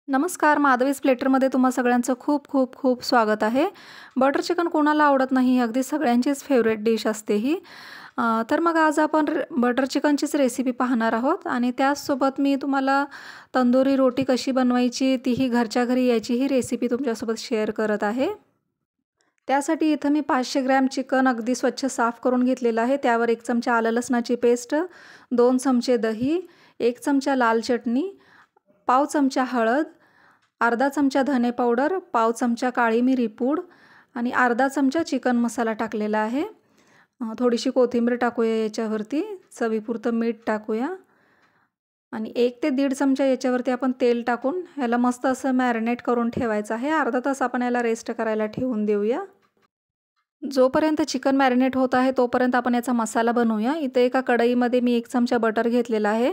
नमस्कार, माधवीज प्लेटरमध्ये तुम्हा सगळ्यांचं खूप खूप खूप स्वागत आहे. बटर चिकन कोणाला आवडत नाही, ही अगदी सगळ्यांचीच फेवरेट डिश असते ही. तर मग आज आपण बटर चिकनचीच रेसिपी पाहणार आहोत आणि त्याचसोबत मी तुम्हाला तंदुरी रोटी कशी बनवायची तीही घरच्या घरी याची ही रेसिपी तुमच्यासोबत शेअर करत आहे. त्यासाठी इथं मी 500 ग्रॅम चिकन अगदी स्वच्छ साफ करून घेतलेलं आहे. त्यावर 1 चमचा आलं लसणाची पेस्ट, 2 चमचे दही, 1 चमचा लाल चटणी, पाव चमचा हळद, अर्धा चमचा धने पावडर, पाव चमचा काळी मिरी पूड आणि अर्धा चमचा चिकन मसाला टाकलेला आहे. थोडीशी कोथिंबीर टाकूया याच्यावरती, चवीपुरतं मीठ टाकूया आणि 1 ते 1.5 चमचा याच्यावरती आपण तेल टाकून ह्याला मस्त असं मॅरिनेट करून ठेवायचं आहे. अर्धा तास आपण याला रेस्ट करायला ठेवून देऊया. जोपर्यंत चिकन मॅरिनेट होत आहे तोपर्यंत आपण याचा मसाला बनवूया. इथे एका कढईमध्ये मी 1 चमचा बटर घेतलेला आहे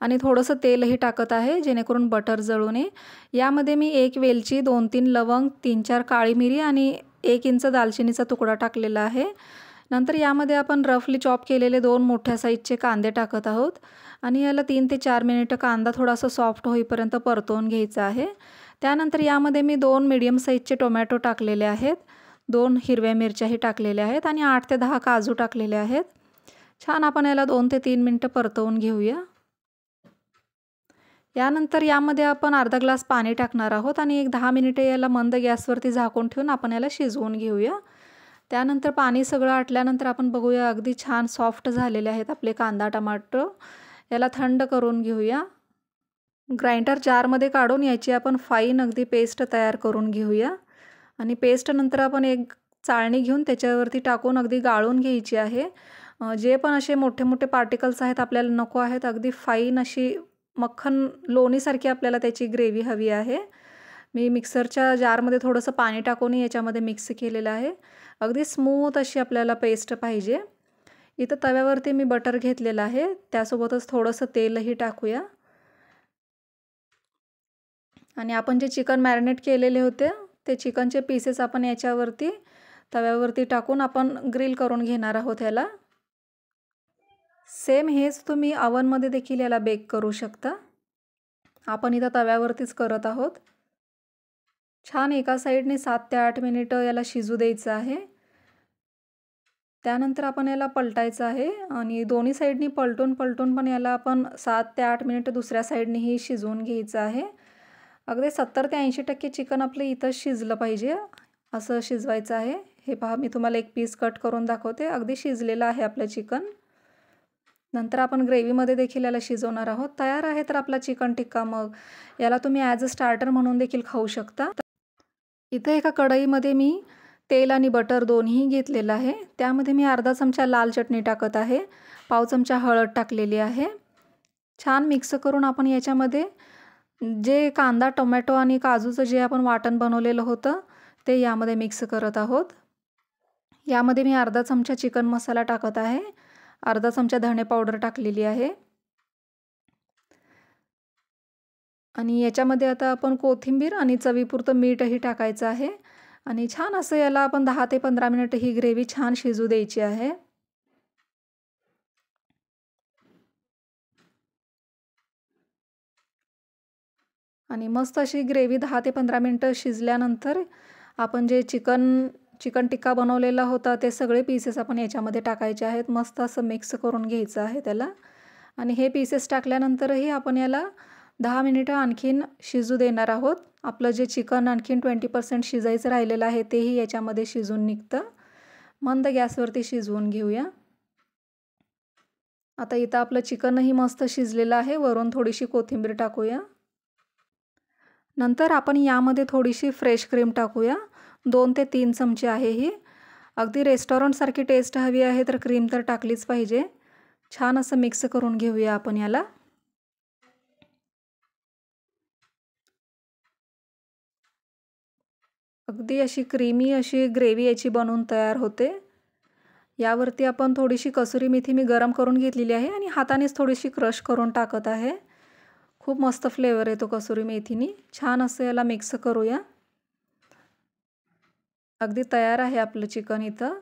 आणि थोडंसं तेलही टाकत आहे जेणेकरून बटर जळू नये. यामध्ये मी 1 वेलची, 2-3 लवंग, 3-4 काळी मिरी आणि 1 इंच दालचिनीचा तुकडा टाकलेला आहे. नंतर यामध्ये आपण रफली चॉप केलेले 2 मोठ्या साईजचे कांदे टाकत आहोत आणि याला 3 ते 4 मिनिटं कांदा थोडासा सॉफ्ट होईपर्यंत परतवून घ्यायचा आहे. त्यानंतर यामध्ये मी 2 मीडियम साईजचे टोमॅटो टाकलेले आहेत, 2 हिरव्या मिरच्याही टाकलेल्या आहेत आणि 8 ते 10 काजू टाकलेले आहेत. छान आपण याला 2 ते 3 मिनिटं परतवून घेऊया. यानंतर यामध्ये आपण अर्धा ग्लास पाणी टाकणार आहोत आणि एक 10 मिनिटे याला मंद गॅसवरती झाकून ठेवून आपण याला शिजवून घेऊया. त्यानंतर पाणी सगळं आटल्यानंतर आपण बघूया अगदी छान सॉफ्ट झालेले आहेत आपले कांदा टमाटर. याला थंड करून घेऊया. ग्राइंडर जारमध्ये काढून याची आपण फाईन अगदी पेस्ट तयार करून घेऊया आणि पेस्ट नंतर आपण एक चाळणी घेऊन त्याच्यावरती टाकून अगदी गाळून घ्यायची आहे. जे पण असे मोठे मोठे पार्टिकल्स आहेत आपल्याला नको आहेत, अगदी फाईन अशी मक्खन लोणीसारखी आपल्याला त्याची ग्रेव्ही हवी आहे. मी मिक्सरच्या जारमध्ये थोडंसं पाणी टाकून याच्यामध्ये मिक्स केलेलं आहे. अगदी स्मूथ अशी आपल्याला पेस्ट पाहिजे. इथं तव्यावरती मी बटर घेतलेलं आहे, त्यासोबतच थोडंसं तेलही टाकूया आणि आपण जे चिकन मॅरिनेट केलेले होते ते चिकनचे पीसेस आपण याच्यावरती तव्यावरती टाकून आपण ग्रिल करून घेणार आहोत याला. सेम हेच तुम्ही ओव्हनमध्ये देखील याला बेक करू शकता. आपण इथं तव्यावरतीच करत आहोत. छान एका साईडने 7 ते 8 मिनिटं याला शिजू द्यायचं आहे. त्यानंतर आपण याला पलटायचं आहे आणि दोन्ही साईडनी पलटून पण याला आपण 7 ते 8 मिनिटं दुसऱ्या साईडनेही शिजवून घ्यायचं आहे. अगदी 70 ते 80% चिकन आपलं इथं शिजलं पाहिजे, असं शिजवायचं आहे. हे पहा, मी तुम्हाला एक पीस कट करून दाखवते. अगदी शिजलेलं आहे आपलं चिकन. नंतर आपण ग्रेव्हीमध्ये देखील याला शिजवणार आहोत. तयार आहे तर आपला चिकन टिक्का. मग याला तुम्ही ॲज अ स्टार्टर म्हणून देखील खाऊ शकता. इथे एका कढईमध्ये मी तेल आणि बटर दोन्ही घेतलेलं आहे. त्यामध्ये मी अर्धा चमचा लाल चटणी टाकत आहे, पाव चमचा हळद टाकलेली आहे. छान मिक्स करून आपण याच्यामध्ये जे कांदा टोमॅटो आणि काजूचं जे आपण वाटण बनवलेलं होतं ते यामध्ये मिक्स करत आहोत. यामध्ये मी अर्धा चमचा चिकन मसाला टाकत आहे, अर्धा चमचा धणे पावडर टाकलेली आहे आणि याच्यामध्ये आता आपण कोथिंबीर आणि चवीपुरतं मीठही टाकायचं आहे आणि छान असं याला आपण 10 ते 15 मिनिटं ही ग्रेव्ही छान शिजू द्यायची आहे. आणि मस्त अशी ग्रेव्ही 10 ते 15 मिनिटं शिजल्यानंतर आपण जे चिकन टिक्का बनवलेला होता ते सगळे पीसेस आपण याच्यामध्ये टाकायचे आहेत. मस्त असं मिक्स करून घ्यायचं आहे त्याला आणि हे पीसेस टाकल्यानंतरही आपण याला 10 मिनिटं आणखीन शिजू देणार आहोत. आपलं जे चिकन आणखीन 20% शिजायचं राहिलेलं आहे तेही याच्यामध्ये शिजून निघतं. मंद गॅसवरती शिजवून घेऊया. आता इथं आपलं चिकनही मस्त शिजलेलं आहे. वरून थोडीशी कोथिंबीर टाकूया. नंतर आपण यामध्ये थोडीशी फ्रेश क्रीम टाकूया. 2 ते 3 चमचे आहे ही. अगदी रेस्टॉरंटसारखी टेस्ट हवी आहे तर क्रीम तर टाकलीच पाहिजे. छान असं मिक्स करून घेऊया आपण याला. अगदी अशी क्रीमी अशी ग्रेव्ही याची बनवून तयार होते. यावरती आपण थोडीशी कसुरी मेथी मी गरम करून घेतलेली आहे आणि हातानेच थोडीशी क्रश करून टाकत आहे. खूप मस्त फ्लेवर येतो कसुरी मेथीनी. छान असं याला मिक्स करूया. अगदी तयार आहे आपलं चिकन इथं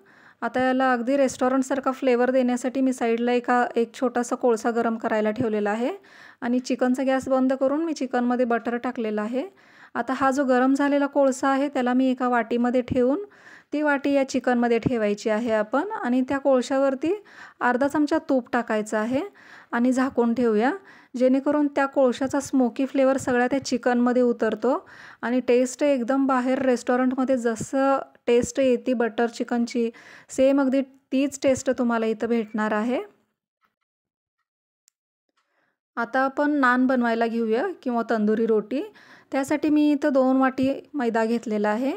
आता याला अगदी रेस्टॉरंटसारखा फ्लेवर देण्यासाठी मी साईडला एक छोटासा कोळसा गरम करायला ठेवलेला आहे आणि चिकनचा गॅस बंद करून मी चिकनमध्ये बटर टाकलेलं आहे. आता हा जो गरम झालेला कोळसा आहे त्याला मी एका वाटीमध्ये ठेवून ती वाटी या चिकनमध्ये ठेवायची आहे आपण आणि त्या कोळशावरती अर्धा चमचा तूप टाकायचं आहे आणि झाकून ठेवूया, जेणेकरून त्या कोळशाचा स्मोकी फ्लेवर सगळ्या त्या चिकनमध्ये उतरतो आणि टेस्ट एकदम बाहेर रेस्टॉरंटमध्ये जसं टेस्ट येते बटर चिकनची सेम अगदी तीच टेस्ट तुम्हाला इथं भेटणार आहे. आता आपण नान बनवायला घेऊया किंवा तंदुरी रोटी. त्यासाठी मी इथं 2 वाटी मैदा घेतलेला आहे.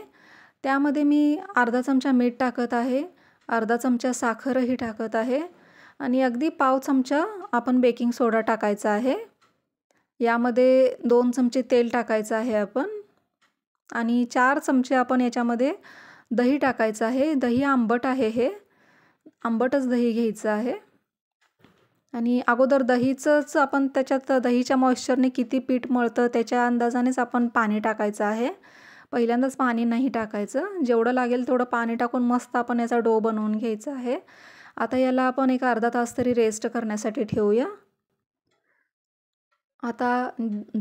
त्यामध्ये मी अर्धा चमचा मीठ टाकत आहे, अर्धा चमचा साखरही टाकत आहे आणि अगदी पाव चमचा आपण बेकिंग सोडा टाकायचा आहे. यामध्ये 2 चमचे तेल टाकायचं आहे आपण आणि 4 चमचे आपण याच्यामध्ये दही टाकायचं आहे. दही आंबट आहे, हे आंबटच दही घ्यायचं आहे आणि अगोदर दहीचंच आपण त्याच्यात दहीच्या मॉइश्चरने किती पीठ मळतं त्याच्या अंदाजानेच आपण पाणी टाकायचं आहे. पहिल्यांदाच पाणी नाही टाकायचं, जेवढं लागेल तेवढं पाणी टाकून मस्त आपण याचा डो बनवून घ्यायचा आहे. आता याला आपण एक अर्धा तास तरी रेस्ट करण्यासाठी ठेवूया. आता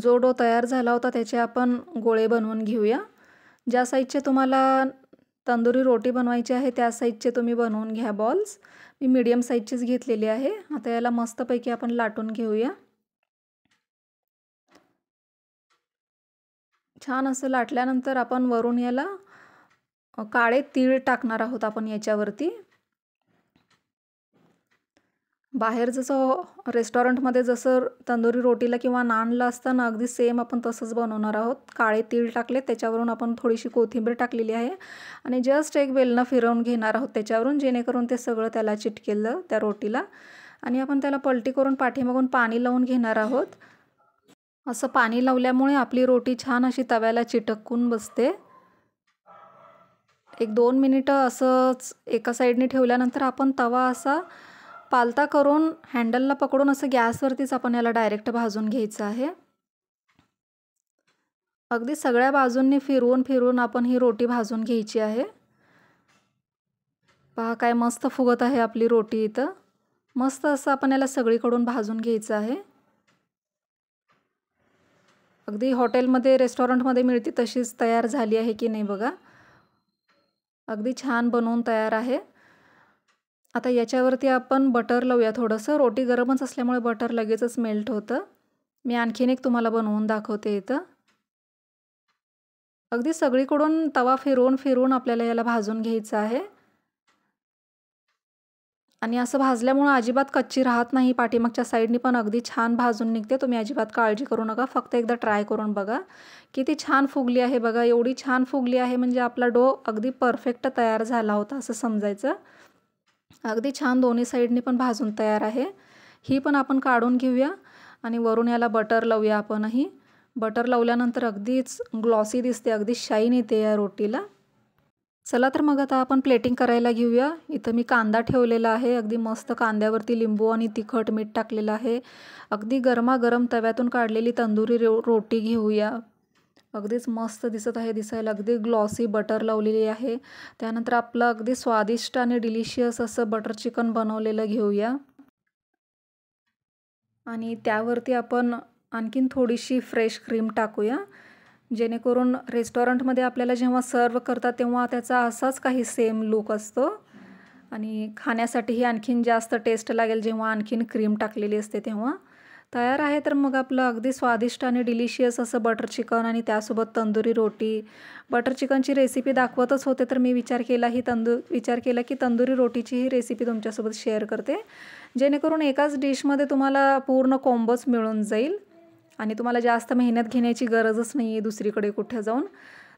जो डो तयार झाला होता त्याचे आपण गोळे बनवून घेऊया. ज्या साईजचे तुम्हाला तंदुरी रोटी बनवायची आहे त्या साईजचे तुम्ही बनवून घ्या बॉल्स. मी मीडियम साईजचीच घेतलेली आहे. आता याला मस्तपैकी आपण लाटून घेऊया. छान असं लाटल्यानंतर आपण वरून याला काळे तीळ टाकणार आहोत आपण याच्यावरती. बाहेर जसं रेस्टॉरंटमध्ये जसं तंदुरी रोटीला किंवा नानला असतं ना, अगदी सेम आपण तसंच बनवणार आहोत. काळे तीळ टाकले, त्याच्यावरून आपण थोडीशी कोथिंबीर टाकलेली आहे आणि जस्ट एक वेलणं फिरवून घेणार आहोत त्याच्यावरून, जेणेकरून ते सगळं त्याला चिटकेलं त्या रोटीला आणि आपण त्याला पलटी करून पाठीमागून पाणी लावून घेणार आहोत. असं पाणी लावल्यामुळे आपली रोटी छान अशी तव्याला चिटकून बसते. एक 2 मिनिटं असंच एका साईडने ठेवल्यानंतर आपण तवा असा पालता करून हँडलला पकडून असं गॅसवरतीच आपण याला डायरेक्ट भाजून घ्यायचं आहे. अगदी सगळ्या बाजूंनी फिरवून फिरवून आपण ही रोटी भाजून घ्यायची आहे. पहा काय मस्त फुगत आहे आपली रोटी इथं. मस्त असं आपण याला सगळीकडून भाजून घ्यायचं आहे. अगदी हॉटेलमध्ये रेस्टॉरंटमध्ये मिळते तशीच तयार झाली आहे की नाही बघा. अगदी छान बनवून तयार आहे. आता याच्यावरती आपण बटर लावूया थोडंसं. रोटी गरमच असल्यामुळे बटर लगेचच मेल्ट होतं. मी आणखीन एक तुम्हाला बनवून दाखवते इथं. अगदी सगळीकडून तवा फिरवून फिरवून आपल्याला याला भाजून घ्यायचं आहे आणि असं भाजल्यामुळं अजिबात कच्ची राहत नाही. पाठीमागच्या साईडनी पण अगदी छान भाजून निघते. तुम्ही अजिबात काळजी करू नका, फक्त एकदा ट्राय करून बघा. किती छान फुगली आहे बघा. एवढी छान फुगली आहे म्हणजे आपला डो अगदी परफेक्ट तयार झाला होता असं समजायचं. अगदी छान दोन्ही साईडनी पण भाजून तयार आहे. ही पण आपण काढून घेऊया आणि वरून याला बटर लावूया आपणही. बटर लावल्यानंतर अगदीच ग्लॉसी दिसते, अगदी शाईन येते या रोटीला. चला तर मग आता आपण प्लेटिंग करायला घेऊया. इथं मी कांदा ठेवलेला आहे. अगदी मस्त कांद्यावरती लिंबू आणि तिखट मीठ टाकलेलं आहे. अगदी गरमागरम तव्यातून काढलेली तंदुरी रोटी घेऊया. अगदीच मस्त दिसत आहे दिसायला. अगदी ग्लॉसी बटर लावलेली आहे. त्यानंतर आपलं अगदी स्वादिष्ट आणि डिलिशियस असं बटर चिकन बनवलेलं घेऊया आणि त्यावरती आपण आणखीन थोडीशी फ्रेश क्रीम टाकूया, जेणेकरून रेस्टॉरंटमध्ये आपल्याला जेव्हा सर्व करतात तेव्हा त्याचा असाच काही सेम लूक असतो आणि खाण्यासाठीही आणखीन जास्त टेस्ट लागेल जेव्हा आणखीन क्रीम टाकलेली असते तेव्हा. तयार आहे तर मग आपलं अगदी स्वादिष्ट आणि डिलिशियस असं बटर चिकन आणि त्यासोबत तंदुरी रोटी. बटर चिकनची रेसिपी दाखवतच होते तर मी विचार केला की तंदुरी रोटीची ही रेसिपी तुमच्यासोबत शेअर करते, जेणेकरून एकाच डिशमध्ये तुम्हाला पूर्ण कॉम्बोच मिळून जाईल आणि तुम्हाला जास्त मेहनत घेण्याची गरजच नाही आहे दुसरीकडे कुठे जाऊन.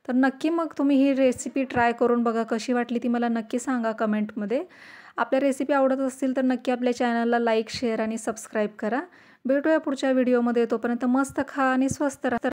तर नक्की मग तुम्ही ही रेसिपी ट्राय करून बघा. कशी वाटली ती मला नक्की सांगा कमेंटमध्ये. आपल्या रेसिपी आवडत असतील तर नक्की आपल्या चॅनलला लाईक, शेअर आणि सबस्क्राईब करा. भेटूया पुढच्या व्हिडिओमध्ये. तोपर्यंत मस्त खा आणि स्वस्त राहा.